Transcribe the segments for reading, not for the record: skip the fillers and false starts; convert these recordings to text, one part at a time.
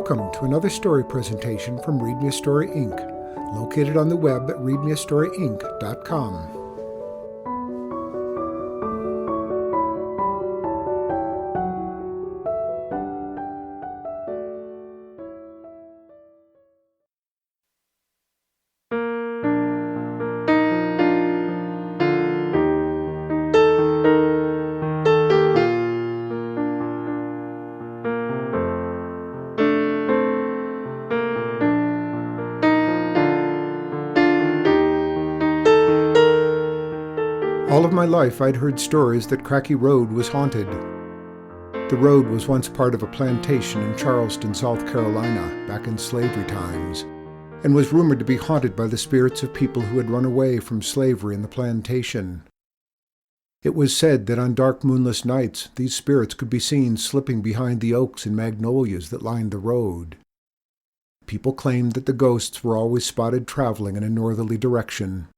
Welcome to another story presentation from Read Me a Story Inc., located on the web at readmeastoryinc.com. All of my life I'd heard stories that Cracke Road was haunted. The road was once part of a plantation in Charleston, South Carolina, back in slavery times, and was rumored to be haunted by the spirits of people who had run away from slavery in the plantation. It was said that on dark moonless nights these spirits could be seen slipping behind the oaks and magnolias that lined the road. People claimed that the ghosts were always spotted traveling in a northerly direction.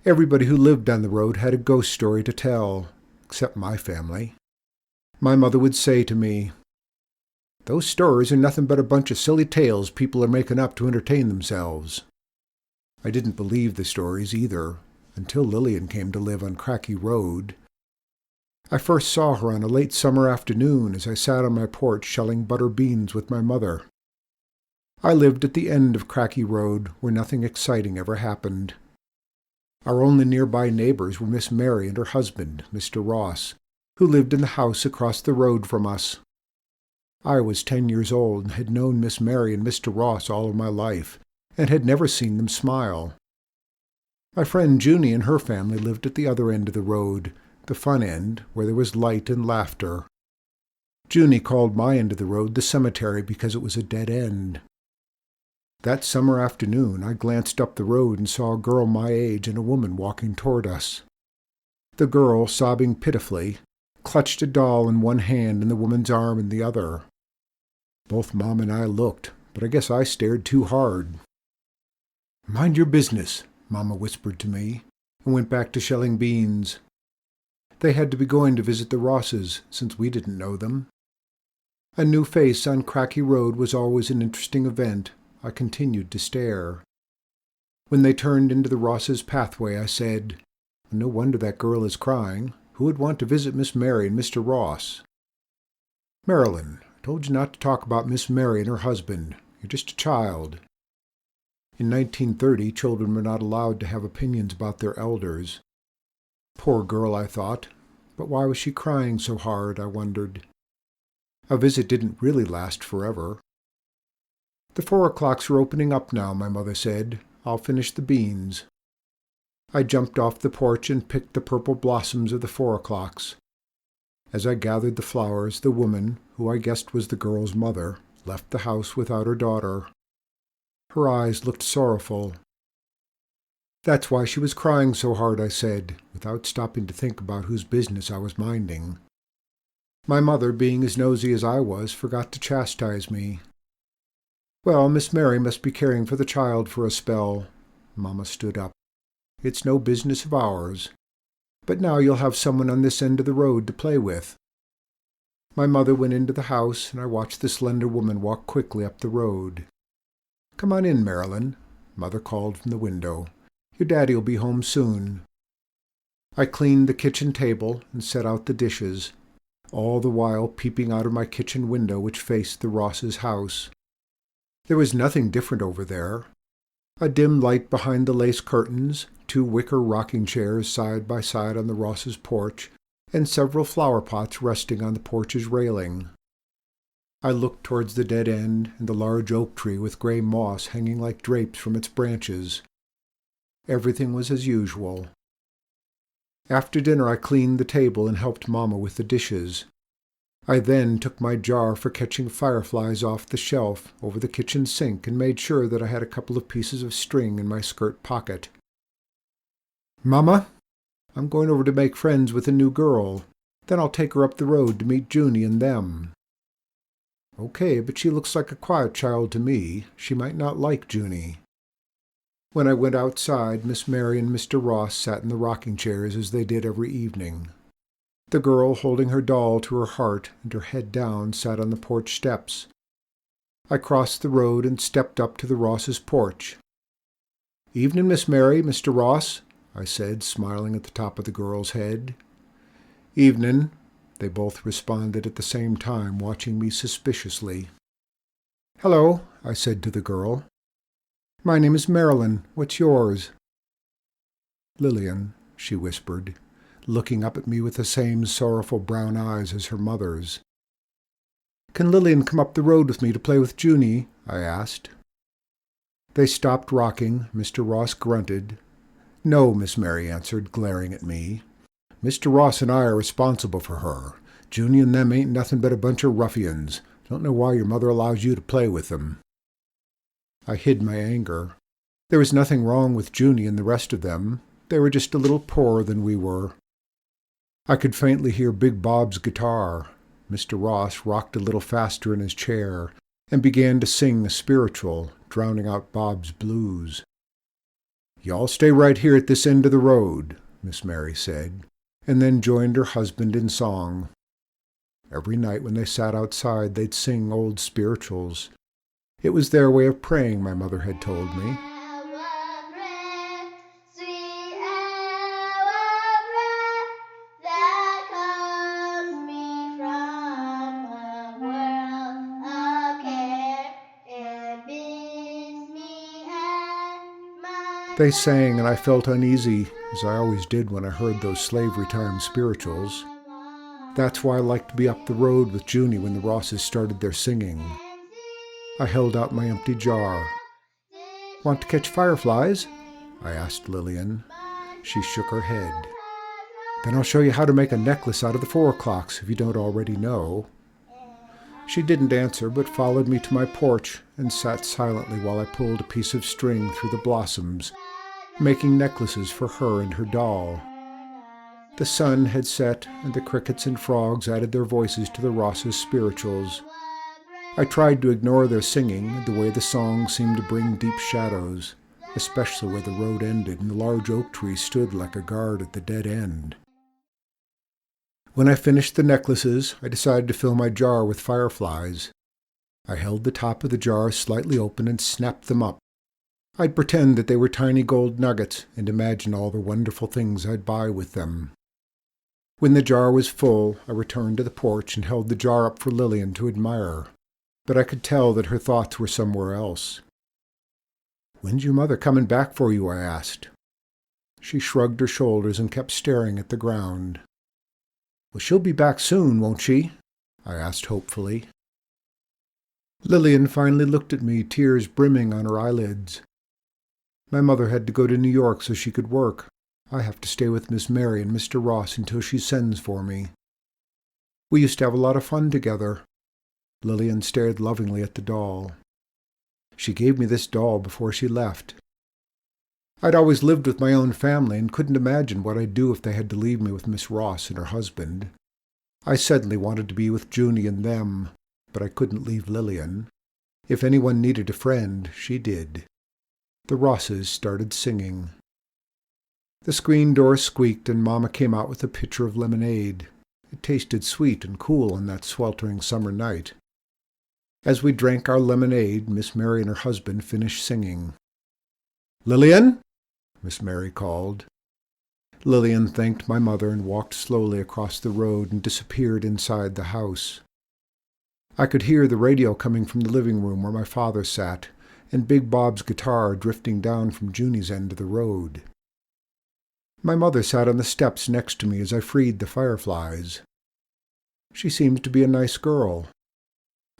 Everybody who lived on the road had a ghost story to tell, except my family. My mother would say to me, "Those stories are nothing but a bunch of silly tales people are making up to entertain themselves." I didn't believe the stories either, until Lillian came to live on Cracke Road. I first saw her on a late summer afternoon as I sat on my porch shelling butter beans with my mother. I lived at the end of Cracke Road, where nothing exciting ever happened. Our only nearby neighbors were Miss Mary and her husband, Mr. Ross, who lived in the house across the road from us. I was 10 years old and had known Miss Mary and Mr. Ross all of my life, and had never seen them smile. My friend Junie and her family lived at the other end of the road, the fun end, where there was light and laughter. Junie called my end of the road the cemetery because it was a dead end. That summer afternoon, I glanced up the road and saw a girl my age and a woman walking toward us. The girl, sobbing pitifully, clutched a doll in one hand and the woman's arm in the other. Both Mom and I looked, but I guess I stared too hard. "Mind your business," Mama whispered to me, and went back to shelling beans. They had to be going to visit the Rosses, since we didn't know them. A new face on Cracke Road was always an interesting event. I continued to stare. When they turned into the Rosses' pathway, I said, "No wonder that girl is crying. Who would want to visit Miss Mary and Mr. Ross?" "Marilyn, I told you not to talk about Miss Mary and her husband. You're just a child." In 1930, children were not allowed to have opinions about their elders. Poor girl, I thought. But why was she crying so hard, I wondered. A visit didn't really last forever. "The 4 o'clocks are opening up now," my mother said. "I'll finish the beans." I jumped off the porch and picked the purple blossoms of the 4 o'clocks. As I gathered the flowers, the woman, who I guessed was the girl's mother, left the house without her daughter. Her eyes looked sorrowful. "That's why she was crying so hard," I said, without stopping to think about whose business I was minding. My mother, being as nosy as I was, forgot to chastise me. "Well, Miss Mary must be caring for the child for a spell." Mama stood up. "It's no business of ours. But now you'll have someone on this end of the road to play with." My mother went into the house, and I watched the slender woman walk quickly up the road. "Come on in, Marilyn," Mother called from the window. "Your daddy'll be home soon." I cleaned the kitchen table and set out the dishes, all the while peeping out of my kitchen window which faced the Ross's house. There was nothing different over there. A dim light behind the lace curtains, 2 wicker rocking chairs side by side on the Ross's porch, and several flower pots resting on the porch's railing. I looked towards the dead end and the large oak tree with gray moss hanging like drapes from its branches. Everything was as usual. After dinner I cleaned the table and helped Mama with the dishes. I then took my jar for catching fireflies off the shelf over the kitchen sink and made sure that I had a couple of pieces of string in my skirt pocket. "Mama, I'm going over to make friends with a new girl. Then I'll take her up the road to meet Junie and them." "Okay, but she looks like a quiet child to me. She might not like Junie." When I went outside, Miss Mary and Mr. Ross sat in the rocking chairs as they did every evening. The girl, holding her doll to her heart and her head down, sat on the porch steps. I crossed the road and stepped up to the Ross's porch. "Evening, Miss Mary, Mr. Ross," I said, smiling at the top of the girl's head. "Evening," they both responded at the same time, watching me suspiciously. "Hello," I said to the girl. "My name is Marilyn. What's yours?" "Lillian," she whispered, looking up at me with the same sorrowful brown eyes as her mother's. "Can Lillian come up the road with me to play with Junie?" I asked. They stopped rocking. Mr. Ross grunted. "No," Miss Mary answered, glaring at me. "Mr. Ross and I are responsible for her. Junie and them ain't nothing but a bunch of ruffians. Don't know why your mother allows you to play with them." I hid my anger. There was nothing wrong with Junie and the rest of them. They were just a little poorer than we were. I could faintly hear Big Bob's guitar. Mr. Ross rocked a little faster in his chair and began to sing a spiritual, drowning out Bob's blues. "Y'all stay right here at this end of the road," Miss Mary said, and then joined her husband in song. Every night when they sat outside, they'd sing old spirituals. It was their way of praying, my mother had told me. They sang, and I felt uneasy, as I always did when I heard those slavery time spirituals. That's why I liked to be up the road with Junie when the Rosses started their singing. I held out my empty jar. "Want to catch fireflies?" I asked Lillian. She shook her head. "Then I'll show you how to make a necklace out of the 4 o'clocks, if you don't already know." She didn't answer, but followed me to my porch and sat silently while I pulled a piece of string through the blossoms, making necklaces for her and her doll. The sun had set, and the crickets and frogs added their voices to the Ross's spirituals. I tried to ignore their singing, the way the song seemed to bring deep shadows, especially where the road ended and the large oak tree stood like a guard at the dead end. When I finished the necklaces, I decided to fill my jar with fireflies. I held the top of the jar slightly open and snapped them up. I'd pretend that they were tiny gold nuggets and imagine all the wonderful things I'd buy with them. When the jar was full, I returned to the porch and held the jar up for Lillian to admire, but I could tell that her thoughts were somewhere else. "When's your mother coming back for you?" I asked. She shrugged her shoulders and kept staring at the ground. "Well, she'll be back soon, won't she?" I asked hopefully. Lillian finally looked at me, tears brimming on her eyelids. "My mother had to go to New York so she could work. I have to stay with Miss Mary and Mr. Ross until she sends for me. We used to have a lot of fun together." Lillian stared lovingly at the doll. "She gave me this doll before she left. I'd always lived with my own family and couldn't imagine what I'd do if they had to leave me with Miss Ross and her husband. I suddenly wanted to be with Junie and them, but I couldn't leave Lillian. If anyone needed a friend, she did." The Rosses started singing. The screen door squeaked and Mama came out with a pitcher of lemonade. It tasted sweet and cool on that sweltering summer night. As we drank our lemonade, Miss Mary and her husband finished singing. "Lillian?" Miss Mary called. Lillian thanked my mother and walked slowly across the road and disappeared inside the house. I could hear the radio coming from the living room where my father sat, and Big Bob's guitar drifting down from Junie's end of the road. My mother sat on the steps next to me as I freed the fireflies. She seemed to be a nice girl.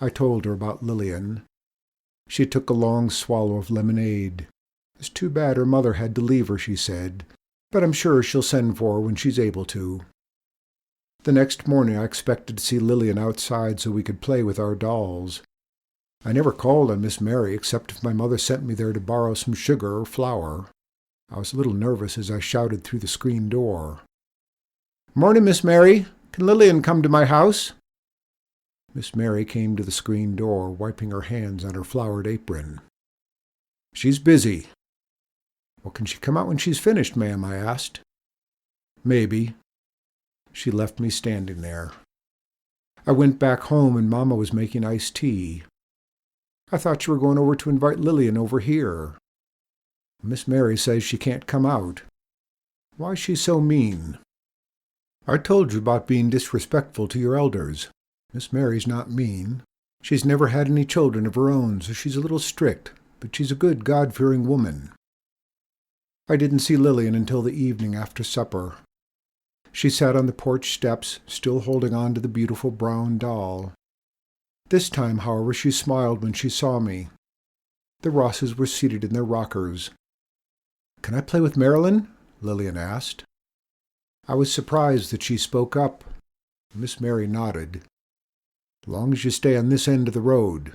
I told her about Lillian. She took a long swallow of lemonade. "It's too bad her mother had to leave her," she said, "but I'm sure she'll send for her when she's able to." The next morning I expected to see Lillian outside so we could play with our dolls. I never called on Miss Mary except if my mother sent me there to borrow some sugar or flour. I was a little nervous as I shouted through the screen door. "Morning, Miss Mary. Can Lillian come to my house?" Miss Mary came to the screen door, wiping her hands on her flowered apron. "She's busy." "Well, can she come out when she's finished, ma'am?" I asked. "Maybe." She left me standing there. I went back home and Mama was making iced tea. I thought you were going over to invite Lillian over here. Miss Mary says she can't come out. Why is she so mean? I told you about being disrespectful to your elders. Miss Mary's not mean. She's never had any children of her own, so she's a little strict, but she's a good, God-fearing woman. I didn't see Lillian until the evening after supper. She sat on the porch steps, still holding on to the beautiful brown doll. This time, however, she smiled when she saw me. The Rosses were seated in their rockers. "Can I play with Marilyn?" Lillian asked. I was surprised that she spoke up. Miss Mary nodded. "As long as you stay on this end of the road."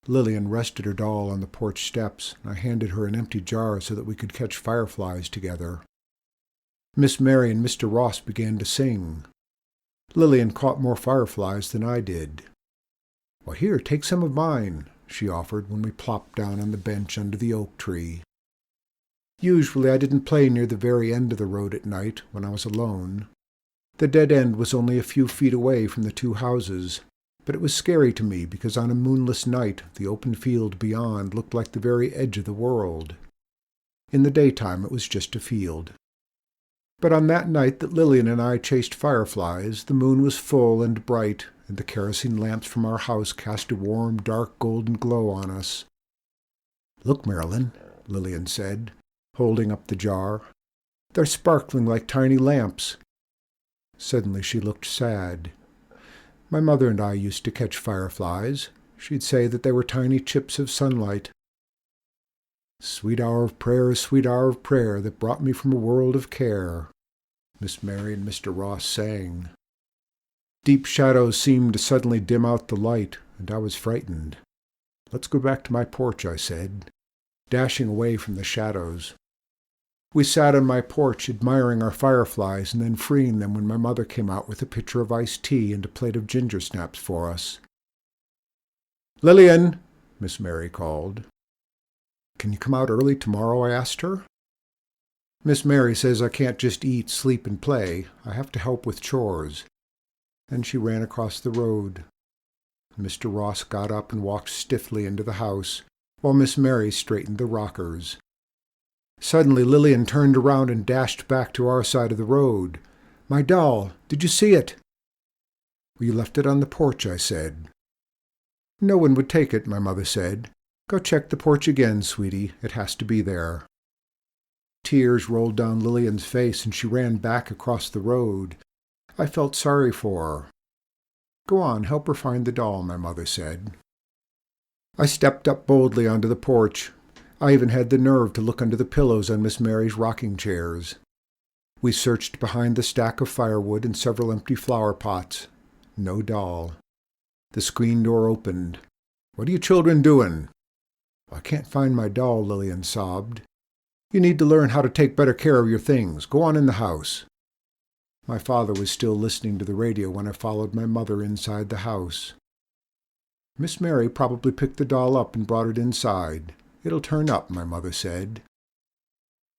Lillian rested her doll on the porch steps, and I handed her an empty jar so that we could catch fireflies together. Miss Mary and Mr. Ross began to sing. Lillian caught more fireflies than I did. "Well, here, take some of mine," she offered when we plopped down on the bench under the oak tree. Usually I didn't play near the very end of the road at night when I was alone. The dead end was only a few feet away from the two houses, but it was scary to me because on a moonless night the open field beyond looked like the very edge of the world. In the daytime it was just a field. But on that night that Lillian and I chased fireflies, the moon was full and bright, and the kerosene lamps from our house cast a warm, dark, golden glow on us. "Look, Marilyn," Lillian said, holding up the jar. "They're sparkling like tiny lamps." Suddenly she looked sad. My mother and I used to catch fireflies. She'd say that they were tiny chips of sunlight. "Sweet hour of prayer that brought me from a world of care," Miss Mary and Mr. Ross sang. Deep shadows seemed to suddenly dim out the light, and I was frightened. "Let's go back to my porch," I said, dashing away from the shadows. We sat on my porch admiring our fireflies and then freeing them when my mother came out with a pitcher of iced tea and a plate of ginger snaps for us. "Lillian," Miss Mary called. "Can you come out early tomorrow?" I asked her. "Miss Mary says I can't just eat, sleep, and play. I have to help with chores." And she ran across the road. Mr. Ross got up and walked stiffly into the house, while Miss Mary straightened the rockers. Suddenly Lillian turned around and dashed back to our side of the road. "My doll! Did you see it?" "You left it on the porch," I said. "No one would take it," my mother said. "Go check the porch again, sweetie. It has to be there." Tears rolled down Lillian's face, and she ran back across the road. I felt sorry for her. "Go on, help her find the doll," my mother said. I stepped up boldly onto the porch. I even had the nerve to look under the pillows on Miss Mary's rocking chairs. We searched behind the stack of firewood and several empty flower pots. No doll. The screen door opened. "What are you children doing?" "I can't find my doll," Lillian sobbed. "You need to learn how to take better care of your things. Go on in the house." My father was still listening to the radio when I followed my mother inside the house. "Miss Mary probably picked the doll up and brought it inside. It'll turn up," my mother said.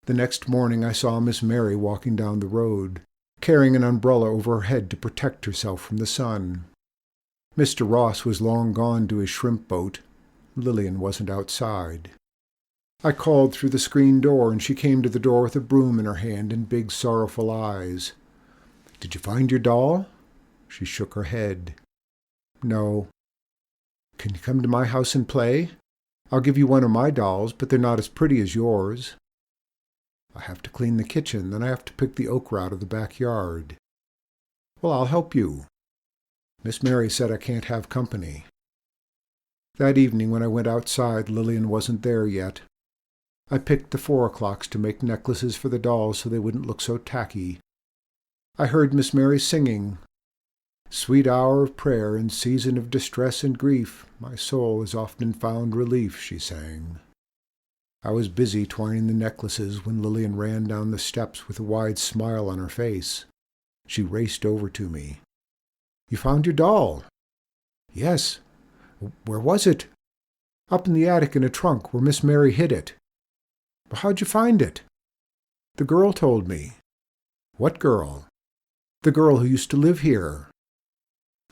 The next morning I saw Miss Mary walking down the road, carrying an umbrella over her head to protect herself from the sun. Mr. Ross was long gone to his shrimp boat. Lillian wasn't outside. I called through the screen door, and she came to the door with a broom in her hand and big sorrowful eyes. "Did you find your doll?" She shook her head. "No." "Can you come to my house and play? I'll give you one of my dolls, but they're not as pretty as yours." "I have to clean the kitchen, then I have to pick the okra out of the backyard." "Well, I'll help you." Miss Mary said I can't have company. That evening when I went outside, Lillian wasn't there yet. I picked the 4 o'clocks to make necklaces for the dolls so they wouldn't look so tacky. I heard Miss Mary singing, "Sweet hour of prayer in season of distress and grief, my soul has often found relief," she sang. I was busy twining the necklaces when Lillian ran down the steps with a wide smile on her face. She raced over to me. "You found your doll?" "Yes." "Where was it?" "Up in the attic in a trunk where Miss Mary hid it." "But how'd you find it?" "The girl told me." "What girl?" "The girl who used to live here."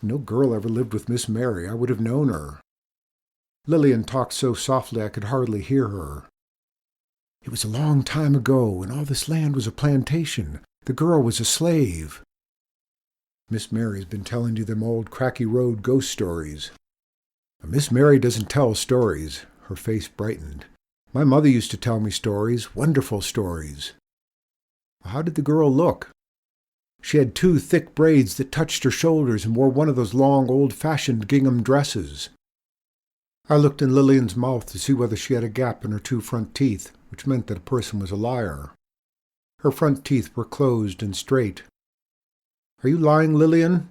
"No girl ever lived with Miss Mary. I would have known her." Lillian talked so softly I could hardly hear her. "It was a long time ago, and all this land was a plantation. The girl was a slave." "Miss Mary's been telling you them old Cracke Road ghost stories." "Miss Mary doesn't tell stories." Her face brightened. "My mother used to tell me stories, wonderful stories." "How did the girl look?" "She had 2 thick braids that touched her shoulders and wore one of those long, old-fashioned gingham dresses." I looked in Lillian's mouth to see whether she had a gap in her 2 front teeth, which meant that a person was a liar. Her front teeth were closed and straight. "Are you lying, Lillian?"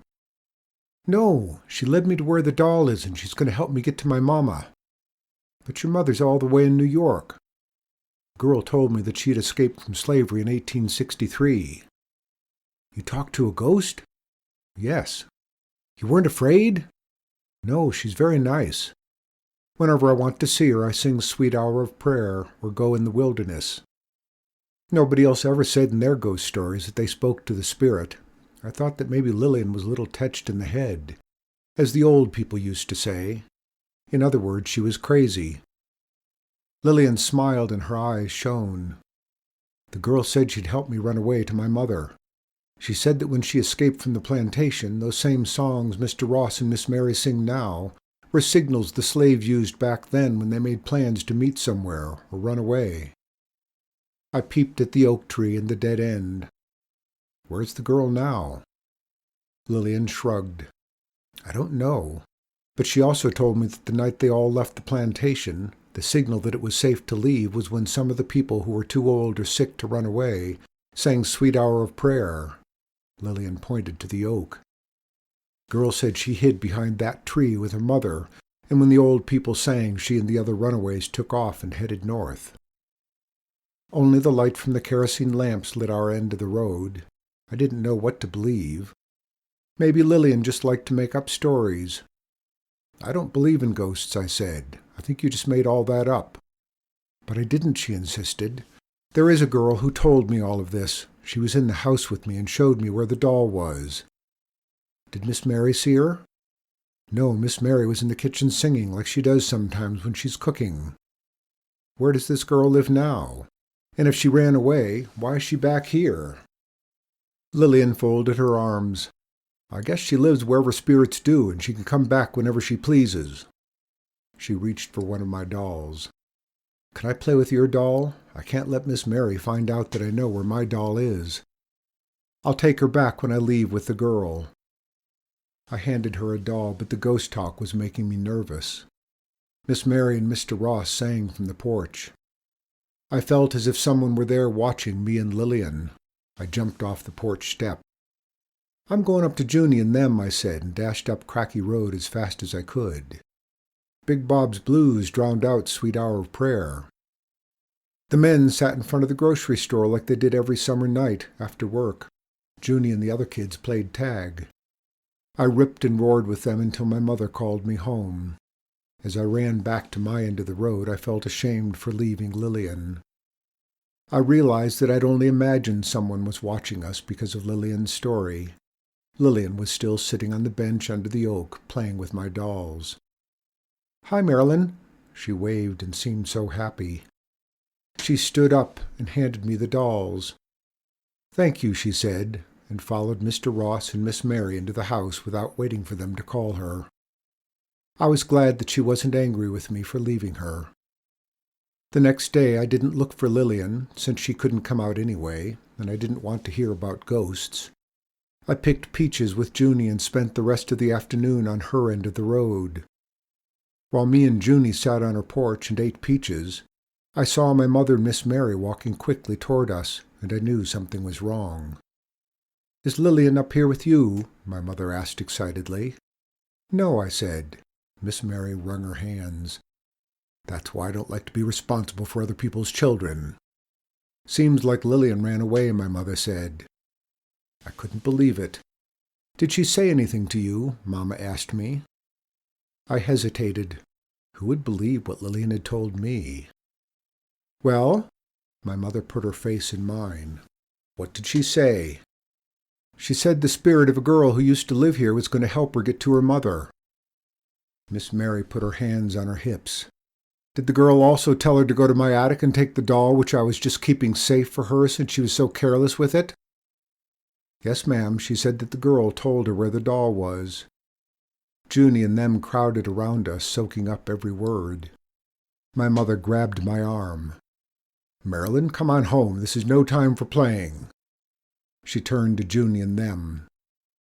"No, she led me to where the doll is, and she's going to help me get to my mama." "But your mother's all the way in New York." "The girl told me that she had escaped from slavery in 1863. "You talked to a ghost?" "Yes." "You weren't afraid?" "No, she's very nice. Whenever I want to see her, I sing Sweet Hour of Prayer or go in the wilderness." Nobody else ever said in their ghost stories that they spoke to the spirit. I thought that maybe Lillian was a little touched in the head, as the old people used to say. In other words, she was crazy. Lillian smiled and her eyes shone. "The girl said she'd help me run away to my mother. She said that when she escaped from the plantation, those same songs Mr. Ross and Miss Mary sing now were signals the slaves used back then when they made plans to meet somewhere or run away." I peeped at the oak tree and the dead end. "Where's the girl now?" Lillian shrugged. "I don't know. But she also told me that the night they all left the plantation, the signal that it was safe to leave was when some of the people who were too old or sick to run away sang Sweet Hour of Prayer." Lillian pointed to the oak. "The girl said she hid behind that tree with her mother, and when the old people sang, she and the other runaways took off and headed north. Only the light from the kerosene lamps lit our end of the road. I didn't know what to believe. Maybe Lillian just liked to make up stories." "I don't believe in ghosts," I said. "I think you just made all that up." "But I didn't," she insisted. "There is a girl who told me all of this. She was in the house with me and showed me where the doll was." "Did Miss Mary see her?" "No, Miss Mary was in the kitchen singing like she does sometimes when she's cooking." "Where does this girl live now? And if she ran away, why is she back here?" Lillian folded her arms. "I guess she lives wherever spirits do, and she can come back whenever she pleases." She reached for one of my dolls. "Can I play with your doll? I can't let Miss Mary find out that I know where my doll is. I'll take her back when I leave with the girl." I handed her a doll, but the ghost talk was making me nervous. Miss Mary and Mr. Ross sang from the porch. I felt as if someone were there watching me and Lillian. I jumped off the porch step. "I'm going up to Junie and them," I said, and dashed up Cracke Road as fast as I could. Big Bob's blues drowned out Sweet Hour of Prayer. The men sat in front of the grocery store like they did every summer night after work. Junie and the other kids played tag. I ripped and roared with them until my mother called me home. As I ran back to my end of the road, I felt ashamed for leaving Lillian. I realized that I'd only imagined someone was watching us because of Lillian's story. Lillian was still sitting on the bench under the oak, playing with my dolls. "Hi, Marilyn." She waved and seemed so happy. She stood up and handed me the dolls. "Thank you," she said, and followed Mr. Ross and Miss Mary into the house without waiting for them to call her. I was glad that she wasn't angry with me for leaving her. The next day I didn't look for Lillian, since she couldn't come out anyway, and I didn't want to hear about ghosts. I picked peaches with Junie and spent the rest of the afternoon on her end of the road. While me and Junie sat on her porch and ate peaches, I saw my mother and Miss Mary walking quickly toward us, and I knew something was wrong. "Is Lillian up here with you?" my mother asked excitedly. "No," I said. Miss Mary wrung her hands. "That's why I don't like to be responsible for other people's children." "Seems like Lillian ran away," my mother said. I couldn't believe it. "Did she say anything to you?" Mama asked me. I hesitated. Who would believe what Lillian had told me? "Well?" My mother put her face in mine. "What did she say?" "She said the spirit of a girl who used to live here was going to help her get to her mother." Miss Mary put her hands on her hips. Did the girl also tell her to go to my attic and take the doll which I was just keeping safe for her since she was so careless with it? Yes, ma'am, she said that the girl told her where the doll was. Junie and them crowded around us, soaking up every word. My mother grabbed my arm. Marilyn, come on home. This is no time for playing. She turned to Junie and them.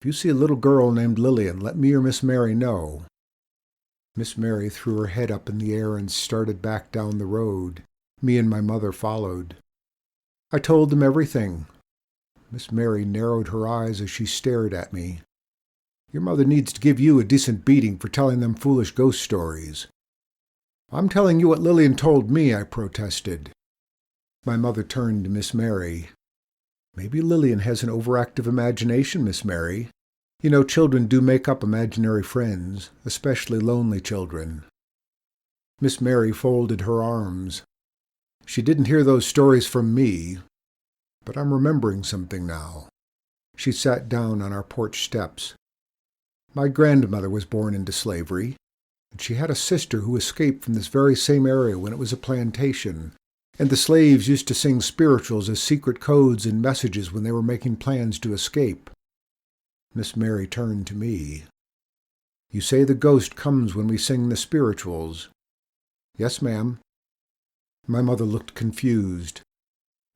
If you see a little girl named Lillian, let me or Miss Mary know. Miss Mary threw her head up in the air and started back down the road. Me and my mother followed. I told them everything. Miss Mary narrowed her eyes as she stared at me. Your mother needs to give you a decent beating for telling them foolish ghost stories. I'm telling you what Lillian told me, I protested. My mother turned to Miss Mary. Maybe Lillian has an overactive imagination, Miss Mary. You know, children do make up imaginary friends, especially lonely children. Miss Mary folded her arms. She didn't hear those stories from me, but I'm remembering something now. She sat down on our porch steps. My grandmother was born into slavery, and she had a sister who escaped from this very same area when it was a plantation, and the slaves used to sing spirituals as secret codes and messages when they were making plans to escape. Miss Mary turned to me. You say the ghost comes when we sing the spirituals? Yes, ma'am. My mother looked confused.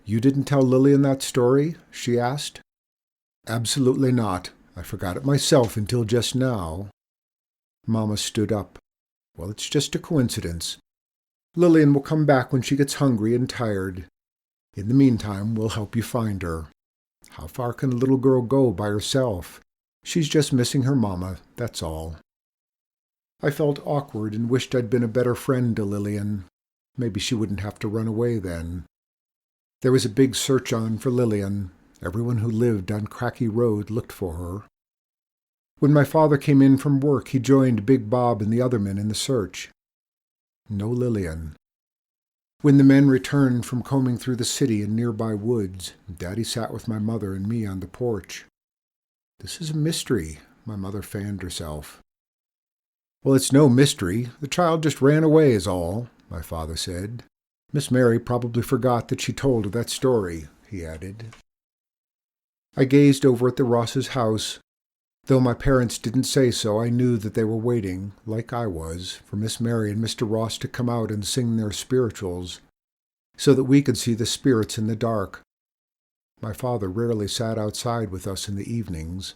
You didn't tell Lillian that story? She asked. Absolutely not. I forgot it myself until just now. Mama stood up. Well, it's just a coincidence. Lillian will come back when she gets hungry and tired. In the meantime, we'll help you find her. How far can a little girl go by herself? She's just missing her mama, that's all. I felt awkward and wished I'd been a better friend to Lillian. Maybe she wouldn't have to run away then. There was a big search on for Lillian. Everyone who lived on Cracke Road looked for her. When my father came in from work, he joined Big Bob and the other men in the search. No Lillian. When the men returned from combing through the city and nearby woods, Daddy sat with my mother and me on the porch. This is a mystery, my mother fanned herself. Well, it's no mystery. The child just ran away is all, my father said. Miss Mary probably forgot that she told her that story, he added. I gazed over at the Ross's house. Though my parents didn't say so, I knew that they were waiting, like I was, for Miss Mary and Mr. Ross to come out and sing their spirituals, so that we could see the spirits in the dark. My father rarely sat outside with us in the evenings.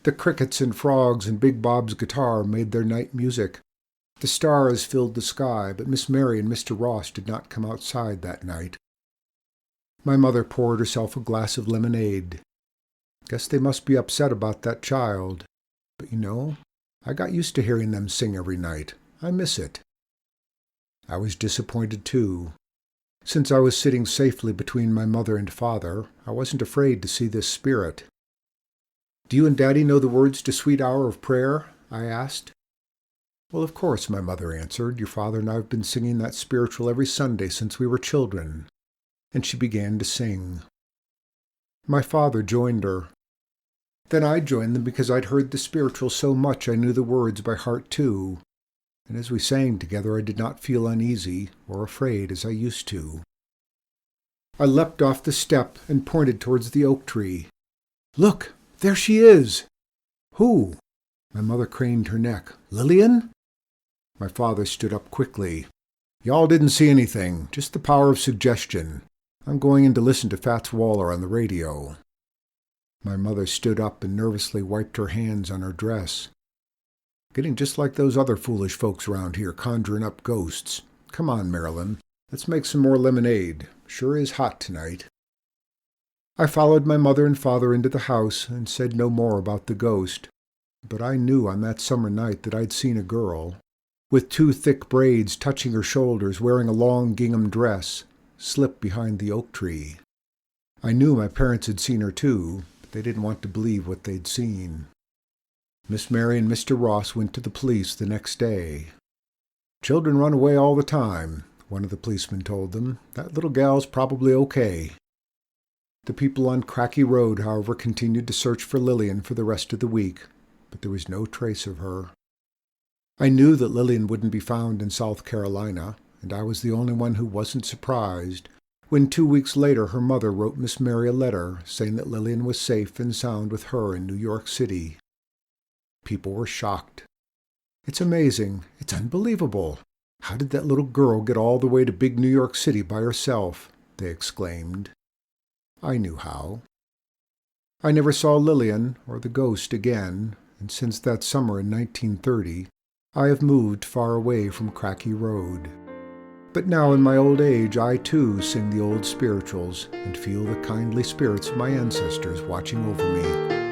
The crickets and frogs and Big Bob's guitar made their night music. The stars filled the sky, but Miss Mary and Mr. Ross did not come outside that night. My mother poured herself a glass of lemonade. Guess they must be upset about that child. But you know, I got used to hearing them sing every night. I miss it. I was disappointed too. Since I was sitting safely between my mother and father, I wasn't afraid to see this spirit. Do you and Daddy know the words to Sweet Hour of Prayer? I asked. Well, of course, my mother answered. Your father and I have been singing that spiritual every Sunday since we were children. And she began to sing. My father joined her. Then I joined them because I'd heard the spiritual so much I knew the words by heart too. And as we sang together, I did not feel uneasy or afraid as I used to. I leapt off the step and pointed towards the oak tree. Look, there she is! Who? My mother craned her neck. Lillian? My father stood up quickly. Y'all didn't see anything, just the power of suggestion. I'm going in to listen to Fats Waller on the radio. My mother stood up and nervously wiped her hands on her dress. Getting just like those other foolish folks around here conjuring up ghosts. Come on, Marilyn. Let's make some more lemonade. Sure is hot tonight. I followed my mother and father into the house and said no more about the ghost. But I knew on that summer night that I'd seen a girl, with 2 thick braids touching her shoulders, wearing a long gingham dress, slip behind the oak tree. I knew my parents had seen her too, but they didn't want to believe what they'd seen. Miss Mary and Mr. Ross went to the police the next day. Children run away all the time, one of the policemen told them. That little gal's probably okay. The people on Cracke Road, however, continued to search for Lillian for the rest of the week, but there was no trace of her. I knew that Lillian wouldn't be found in South Carolina, and I was the only one who wasn't surprised when 2 weeks later her mother wrote Miss Mary a letter saying that Lillian was safe and sound with her in New York City. People were shocked. "It's amazing. It's unbelievable. How did that little girl get all the way to big New York City by herself?" they exclaimed. I knew how. I never saw Lillian or the ghost again, and since that summer in 1930, I have moved far away from Cracke Road. But now in my old age, I too sing the old spirituals and feel the kindly spirits of my ancestors watching over me.